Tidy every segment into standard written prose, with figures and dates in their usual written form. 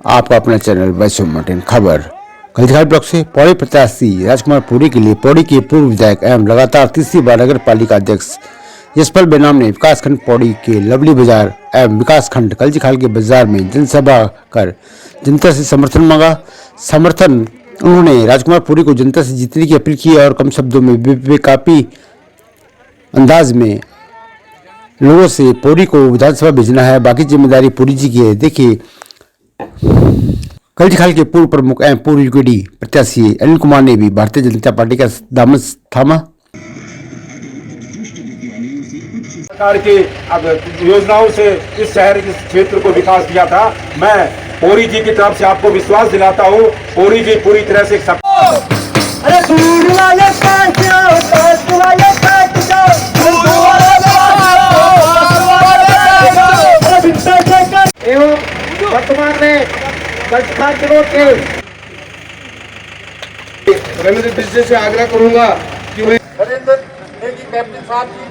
आपका अपना channel वैश्व Martin खबर कल्चरल ब्लॉक से पौड़ी प्रत्याशी राजकुमार पुरी के लिए पौड़ी के पूर्व विधायक एवं लगातार तीसरी बार नगर पालिका अध्यक्ष यशपाल बेनाम ने विकासखंड पौड़ी के लवली बाजार एवं विकासखंड कल्जीखाल के बाजार में जनसभा कर जनता से समर्थन मांगा। उन्होंने राजकुमार पुरी को जनता से जीतने की अपील की और कम शब्दों में बेकाबू अंदाज में लोगों से पौड़ी को विधानसभा भेजना है, बाकी जिम्मेदारी पुरी जी की है। देखिए कल्जीखाल के पूर्व प्रमुख एवं पूर्व यूकेडी प्रत्याशी अनिल कुमार ने भी भारतीय जनता पार्टी का दामन थामा। सरकार की योजनाओं से इस शहर इस क्षेत्र को विकास किया था। मैं पौड़ी जी की तरफ से आपको विश्वास दिलाता हूँ, पौड़ी जी पूरी तरह से एवं वर्तमान में कल्जीखाल के रोड के रविंद्र बिजली से आग्रह करूंगा कि वह नरेंद्र नेगी कैप्टन साहब जी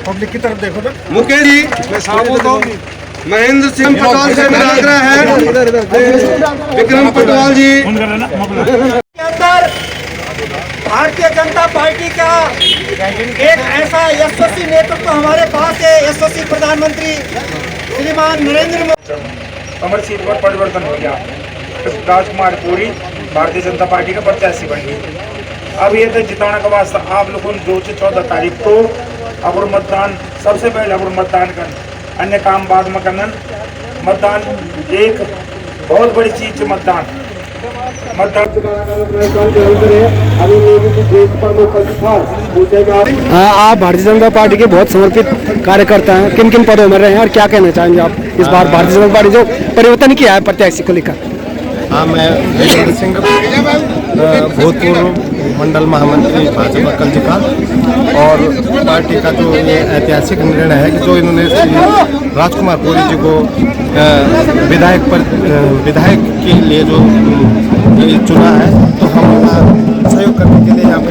पब्लिक की तरफ देखो ना। मुकेश जी महेंद्र सिंह पटवाल से मेरा आग्रह है, विक्रम पटवाल जी के अंदर भारतीय जनता पार्टी का एक ऐसा यशस्वी नेतृत्व हमारे पास है। यशस्वी प्रधानमंत्री श्रीमान नरेंद्र मोदी कमर सीट पर परिवर्तन हो गया। राजकुमार पुरी भारतीय जनता पार्टी का प्रत्याशी बन गई। अब ये तो जिताने का वास्ता आप लोगों ने 2 से 14 तारीख को अब मतदान सबसे पहले अब मतदान कर, अन्य काम बाद में करना। मतदान एक बहुत बड़ी चीज है। मतदान आप भारतीय जनता पार्टी के बहुत समर्पित कार्यकर्ता हैं, किन किन पदों में रहे हैं और क्या कहना चाहेंगे आप इस बार भारतीय जनता पार्टी जो परिवर्तन किया है प्रत्याशी को लेकर? हाँ, मैं वीरेंद्र सिंह भूतपूर्व मंडल महामंत्री भाजपा कल्जीखाल और पार्टी का जो ये ऐतिहासिक निर्णय है कि जो इन्होंने राजकुमार पुरी जी को विधायक के लिए जो चुना है, तो हम सहयोग करने के लिए यहाँ पे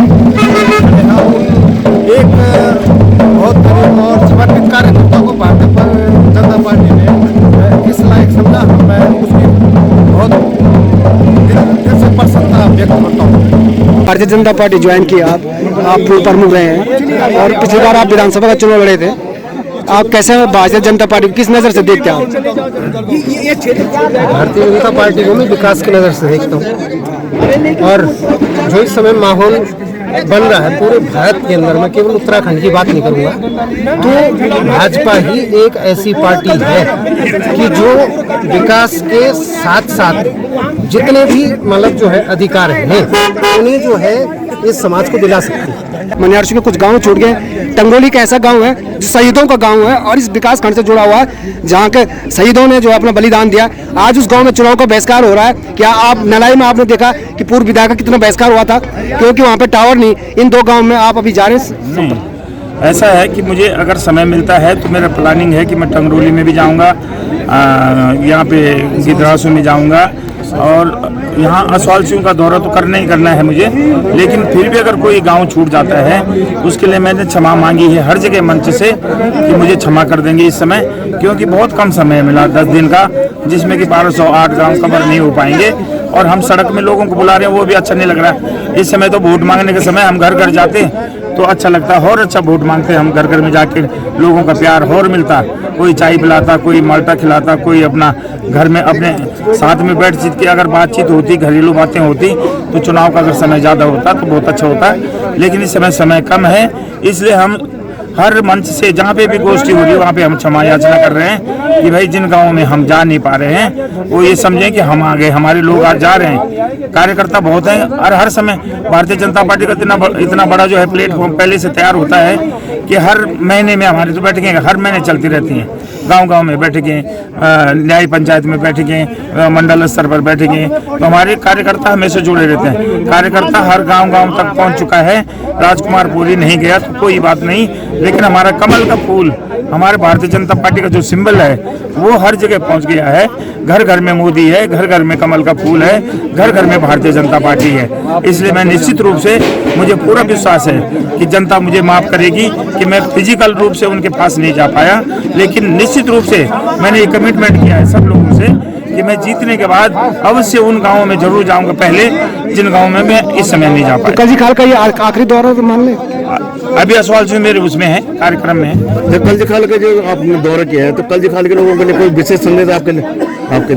एक बहुत गरीब और समर्पित कार्यकर्ता को भारतीय जनता पार्टी ने इस लायक समझा। मैं उसकी बहुत दिल से प्रसन्नता व्यक्त करता हूँ। भारतीय जनता पार्टी ज्वाइन की आप पूर्व प्रमुख रहे हैं और पिछली बार आप विधानसभा का चुनाव लड़े थे। आप कैसे भारतीय जनता पार्टी को किस नज़र से देखते हैं आप? भारतीय जनता पार्टी को मैं विकास की नज़र से देखता हूँ और जो इस समय माहौल बन रहा है पूरे भारत के अंदर, मैं केवल उत्तराखंड की बात नहीं करूंगा, तो भाजपा ही एक ऐसी पार्टी है कि जो विकास के साथ साथ जितने भी मतलब जो है अधिकार हैं उन्हें जो है इस समाज को दिला सकती है। मनियारसी के कुछ गांव छूट गए। टंगोली का ऐसा गांव है जो शहीदों का गांव है और इस विकास खंड से जुड़ा हुआ है, जहां के शहीदों ने जो अपना बलिदान दिया। आज उस गांव में चुनाव का बहिष्कार हो रहा है। क्या आप नलाई में आपने देखा कि पूर्व विधायक का कितना बहिष्कार हुआ था क्योंकि वहाँ पे टावर नहीं? इन 2 गाँव में आप अभी जा रहे हैं? ऐसा है कि मुझे अगर समय मिलता है तो मेरा प्लानिंग है कि मैं टंगरोली में भी जाऊंगा, यहाँ पे गिद्रासू में जाऊंगा और यहाँ असवाल सिंह का दौरा तो करना ही करना है मुझे। लेकिन फिर भी अगर कोई गांव छूट जाता है उसके लिए मैंने क्षमा मांगी है हर जगह मंच से कि मुझे क्षमा कर देंगे इस समय, क्योंकि बहुत कम समय मिला 10 दिन का, जिसमें कि 1208 गाँव कवर नहीं हो पाएंगे और हम सड़क में लोगों को बुला रहे हैं, वो भी अच्छा नहीं लग रहा। इस समय तो वोट मांगने के समय हम घर घर जाते हैं तो अच्छा लगता है, और अच्छा वोट मांगते हैं हम घर घर में जाके, लोगों का प्यार और मिलता, कोई चाय पिलाता, कोई माल्टा खिलाता, कोई अपना घर में अपने साथ में बैठ के अगर बातचीत होती, घरेलू बातें होती, तो चुनाव का अगर समय ज़्यादा होता तो बहुत अच्छा होता है। लेकिन इस समय कम है, इसलिए हम हर मंच से जहाँ पे भी गोष्ठी हो रही है वहाँ पे हम क्षमा याचना कर रहे हैं कि भाई जिन गाँवों में हम जा नहीं पा रहे हैं वो ये समझें कि हम आ गए, हमारे लोग आज जा रहे हैं। कार्यकर्ता बहुत हैं और हर समय भारतीय जनता पार्टी का इतना बड़ा जो है प्लेटफॉर्म पहले से तैयार होता है कि हर महीने में हमारी तो बैठकें हर महीने चलती रहती हैं। गांव-गांव में बैठकें, न्याय पंचायत में बैठकें, मंडल स्तर पर बैठकें, तो हमारे कार्यकर्ता हमेशा जुड़े रहते हैं। कार्यकर्ता हर गांव-गांव तक पहुंच चुका है। राजकुमार पुरी नहीं गया तो कोई बात नहीं, लेकिन हमारा कमल का फूल हमारे भारतीय जनता पार्टी का जो सिंबल है वो हर जगह पहुंच गया है। घर घर में मोदी है, घर घर में कमल का फूल है, घर घर में भारतीय जनता पार्टी है। इसलिए मैं निश्चित रूप से, मुझे पूरा विश्वास है कि जनता मुझे माफ करेगी कि मैं फिजिकल रूप से उनके पास नहीं जा पाया, लेकिन निश्चित रूप से मैंने ये कमिटमेंट किया है सब लोगों से कि मैं जीतने के बाद अवश्य उन गाँवों में जरूर जाऊंगा, पहले जिन गाँव में मैं इस समय नहीं जा पाया। कलजी खाल का ये आखिरी दौरा तो मान लें? अभी असवाल से मेरे उसमें है, कार्यक्रम में है। जब कलजी खाल का जो आपने दौरा किया है, तो कलजी खाल के लोगों के लिए कोई विशेष संदेश आपके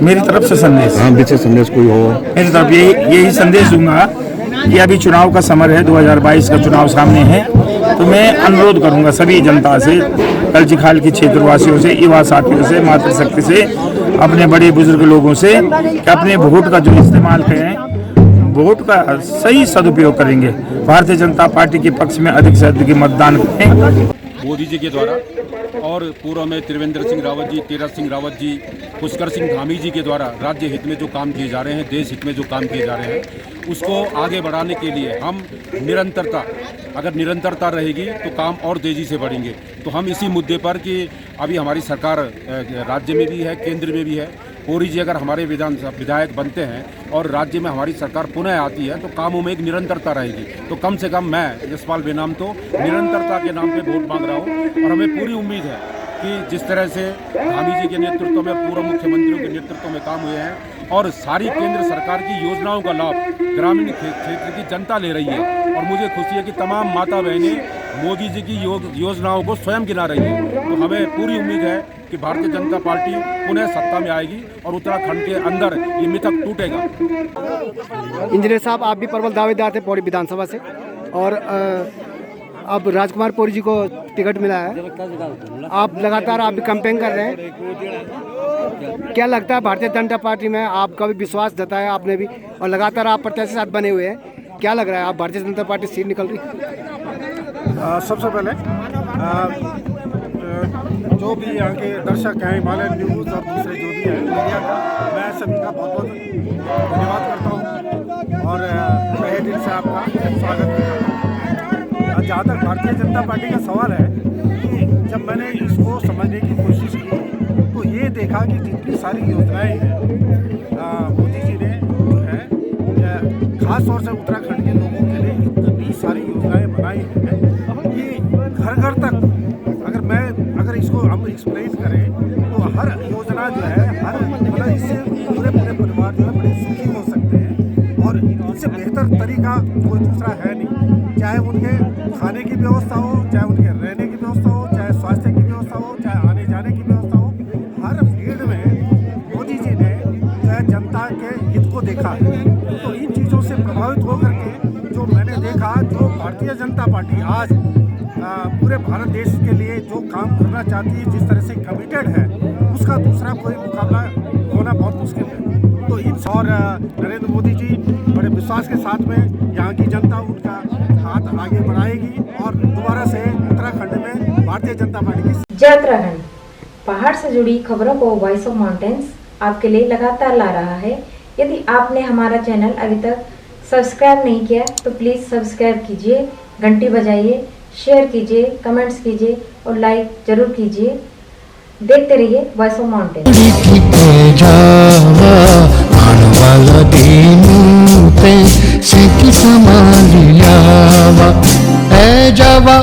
मेरी तरफ से संदेश? हाँ, विशेष संदेश कोई हो? मेरी तरफ यही संदेश दूंगा कि अभी चुनाव का समय है, 2022 का चुनाव सामने है, तो मैं अनुरोध करूंगा सभी जनता से, कलजी खाल की क्षेत्रवासियों से, युवा साथियों से, मातृशक्ति से, अपने बड़े बुजुर्ग लोगों से कि अपने वोट का जो इस्तेमाल करें, वोट का सही सदुपयोग करेंगे, भारतीय जनता पार्टी के पक्ष में अधिक से अधिक मतदान करें। मोदी जी के द्वारा और पूर्व में त्रिवेंद्र सिंह रावत जी, तीरथ सिंह रावत जी, पुष्कर सिंह धामी जी के द्वारा राज्य हित में जो काम किए जा रहे हैं, देश हित में जो काम किए जा रहे हैं, उसको आगे बढ़ाने के लिए हम निरंतरता, अगर निरंतरता रहेगी तो काम और तेज़ी से बढ़ेंगे। तो हम इसी मुद्दे पर कि अभी हमारी सरकार राज्य में भी है, केंद्र में भी है, पूरी जी अगर हमारे विधायक बनते हैं और राज्य में हमारी सरकार पुनः आती है तो कामों में एक निरंतरता रहेगी। तो कम से कम मैं यशपाल बेनाम तो निरंतरता के नाम पे वोट मांग रहा हूँ और हमें पूरी उम्मीद है कि जिस तरह से धामी जी के नेतृत्व में, पूर्व मुख्यमंत्रियों के नेतृत्व में काम हुए हैं और सारी केंद्र सरकार की योजनाओं का लाभ ग्रामीण क्षेत्र की जनता ले रही है, और मुझे खुशी है कि तमाम माता बहनें मोदी जी की योजनाओं को स्वयं गिना रही है। तो हमें पूरी उम्मीद है कि भारतीय जनता पार्टी पुनः सत्ता में आएगी और उत्तराखंड के अंदर ये मिथक टूटेगा। इंजीनियर साहब, आप भी प्रबल दावेदार थे पौड़ी विधानसभा से, और अब राजकुमार पौड़ी जी को टिकट मिला है, आप लगातार आप भी कैंपेन कर रहे हैं, क्या लगता है भारतीय जनता पार्टी में आपका भी विश्वास जताया आपने भी, और लगातार आप प्रत्याशी साथ बने हुए हैं, क्या लग रहा है आप भारतीय जनता पार्टी सीट निकल रही? सबसे पहले जो भी यहाँ के दर्शक हैं, हिमालय न्यूज़ और दूसरे जो भी हैं मीडिया का, मैं सभी का बहुत बहुत धन्यवाद करता हूँ और तहे दिल से आपका स्वागत करता हूँ। जहाँ तक भारतीय जनता पार्टी का सवाल है कि जब मैंने इसको समझने की कोशिश की तो ये देखा कि जितनी सारी योजनाएं हैं मोदी जी ने जो है खास तौर से उत्तराखंड के लोगों के लिए इतनी सारी योजनाएं बनाई हैं कि घर घर तक, अगर इसको हम एक्सप्लेन करें तो हर योजना जो है, हर मतलब इससे पूरे परिवार जो है बड़े सुखी हो सकते हैं, और इससे बेहतर तरीका कोई दूसरा है नहीं। चाहे उनके खाने की व्यवस्था हो, चाहे उनके रहने की व्यवस्था हो, चाहे स्वास्थ्य की व्यवस्था हो, चाहे आने जाने की व्यवस्था हो, हर फील्ड में मोदी जी ने जो है जनता के हित को देखा है। तो इन चीज़ों से प्रभावित होकर के जो मैंने देखा, जो भारतीय जनता पार्टी आज पूरे भारत देश के लिए जो काम करना चाहती है, जिस तरह से कमिटेड है, उसका दूसरा कोई मुकाबला होना बहुत मुश्किल है। तो इन और नरेंद्र मोदी जी बड़े विश्वास के साथ में यहाँ की जनता उनका हाथ आगे बढ़ाएगी और दोबारा से उत्तराखंड में भारतीय जनता पार्टी की जय उत्तराखंड। पहाड़ से जुड़ी खबरों को वॉइस ऑफ माउंटेन्स आपके लिए लगातार ला रहा है। यदि आपने हमारा चैनल अभी तक सब्सक्राइब नहीं किया तो प्लीज़ सब्सक्राइब कीजिए, घंटी बजाइए, शेयर कीजिए, कमेंट्स कीजिए और लाइक जरूर कीजिए। देखते रहिए voice of mountains. A Java